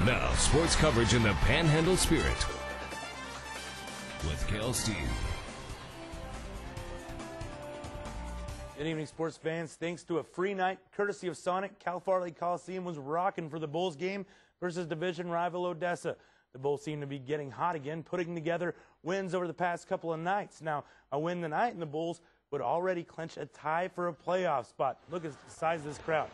Now, sports coverage in the Panhandle spirit with Kale Steve. Good evening, sports fans. Thanks to a free night courtesy of Sonic, Cal Farley Coliseum was rocking for the Bulls game versus division rival Odessa. The Bulls seem to be getting hot again, putting together wins over the past couple of nights. Now, a win tonight, and the Bulls would already clinch a tie for a playoff spot. Look at the size of this crowd.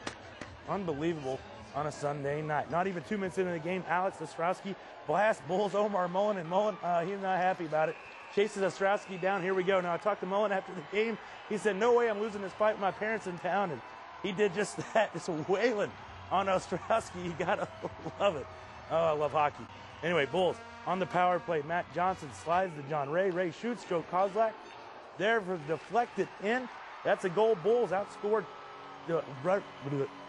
Unbelievable on a Sunday night. Not even 2 minutes into the game, Alex Ostrowski blasts Bulls Omar Mullen, and Mullen, he's not happy about it. Chases Ostrowski down. Here we go. Now, I talked to Mullen after the game. He said, no way I'm losing this fight with my parents in town. And he did just that. Just wailing on Ostrowski. You got to love it. Oh, I love hockey. Anyway, Bulls on the power play. Matt Johnson slides to John Ray. Ray shoots. Joe Kozlak there for deflected in. That's a goal. Bulls outscored the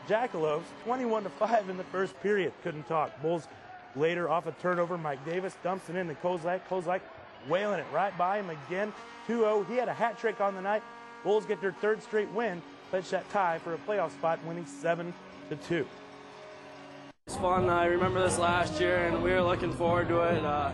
Jackalopes 21-5 in the first period. Couldn't talk. Bulls later off a turnover. Mike Davis dumps it into Kozlak. Kozlak wailing it right by him again. 2-0. He had a hat trick on the night. Bulls get their third straight win. Clinch that tie for a playoff spot, winning 7-2. It's fun. I remember this last year, and we were looking forward to it.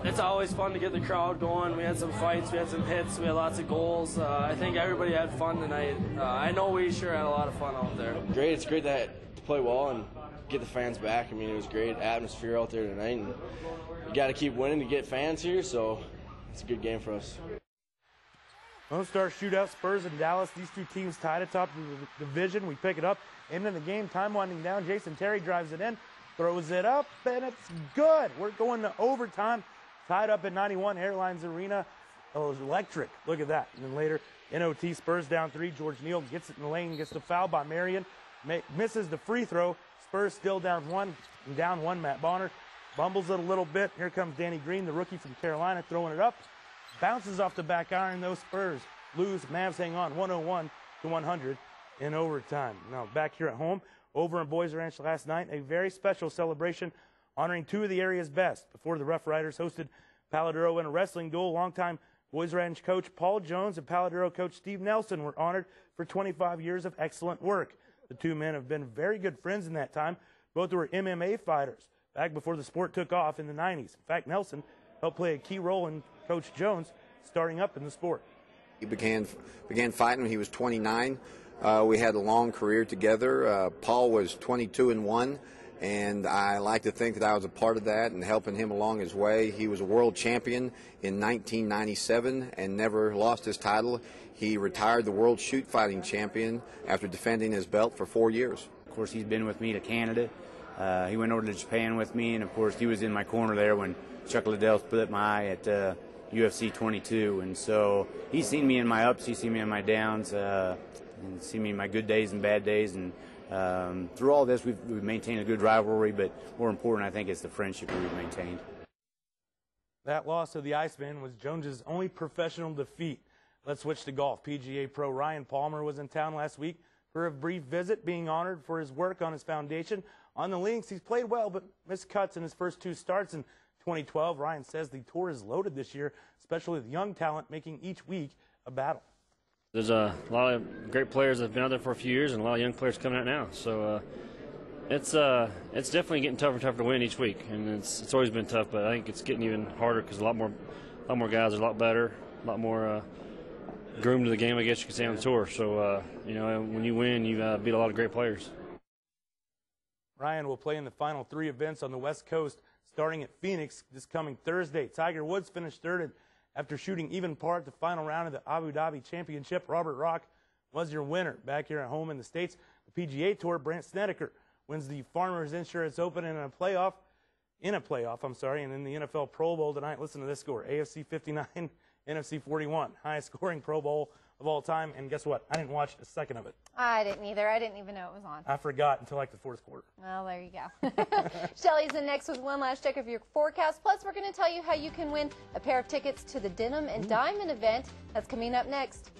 It's always fun to get the crowd going. We had some fights, we had some hits, we had lots of goals. I think everybody had fun tonight. I know we sure had a lot of fun out there. Great. It's great to play well and get the fans back. I mean, it was great atmosphere out there tonight, and you got to keep winning to get fans here, so it's a good game for us. Lone Star shootout, Spurs and Dallas. These two teams tied atop the division. We pick it up. Into the game, time winding down. Jason Terry drives it in, throws it up, and it's good. We're going to overtime. Tied up at 91 Airlines Arena. Oh, it was electric. Look at that. And then later, in OT, Spurs down 3. George Neal gets it in the lane, gets the foul by Marion. Misses the free throw. Spurs still down 1. And down 1, Matt Bonner. Bumbles it a little bit. Here comes Danny Green, the rookie from Carolina, throwing it up. Bounces off the back iron. Those Spurs lose. Mavs hang on 101-100 in overtime. Now back here at home, over in Boys Ranch last night, a very special celebration honoring two of the area's best. Before the Rough Riders hosted Paladuro in a wrestling duel, longtime Boys Ranch coach Paul Jones and Paladuro coach Steve Nelson were honored for 25 years of excellent work. The two men have been very good friends in that time. Both were MMA fighters back before the sport took off in the 90s. In fact, Nelson helped play a key role in Coach Jones starting up in the sport. He began fighting when he was 29. We had a long career together. Paul was 22-1, and I like to think that I was a part of that and helping him along his way. He was a world champion in 1997 and never lost his title. He retired the world shoot fighting champion after defending his belt for 4 years. Of course, he's been with me to Canada. He went over to Japan with me, and of course, he was in my corner there when Chuck Liddell split my eye at UFC 22, and so he's seen me in my ups, he's seen me in my downs, and seen me in my good days and bad days, and through all this, we've maintained a good rivalry, but more important, I think, is the friendship that we've maintained. That loss to the Iceman was Jones's only professional defeat. Let's switch to golf. PGA pro Ryan Palmer was in town last week for a brief visit, being honored for his work on his foundation. On the links, he's played well, but missed cuts in his first 2 starts in 2012. Ryan says the tour is loaded this year, especially with young talent making each week a battle. There's a lot of great players that have been out there for a few years and a lot of young players coming out now. So it's definitely getting tougher and tougher to win each week, and it's always been tough, but I think it's getting even harder because a lot more guys are a lot better, a lot more groomed to the game, I guess you could say, on the tour. So you know, when you win, you beat a lot of great players. Ryan will play in the final 3 events on the West Coast, starting at Phoenix this coming Thursday. Tiger Woods finished third after shooting even par at the final round of the Abu Dhabi Championship. Robert Rock was your winner. Back here at home in the States, the PGA Tour, Brandt Snedeker wins the Farmers Insurance Open in a playoff, and in the NFL Pro Bowl tonight. Listen to this score: AFC 59, NFC 41. Highest scoring Pro Bowl of all time, and guess what? I didn't watch a second of it. I didn't either. I didn't even know it was on. I forgot until like the 4th quarter. Well, there you go. Shelly's in next with one last check of your forecast. Plus, we're going to tell you how you can win a pair of tickets to the Denim and Diamond event. That's coming up next.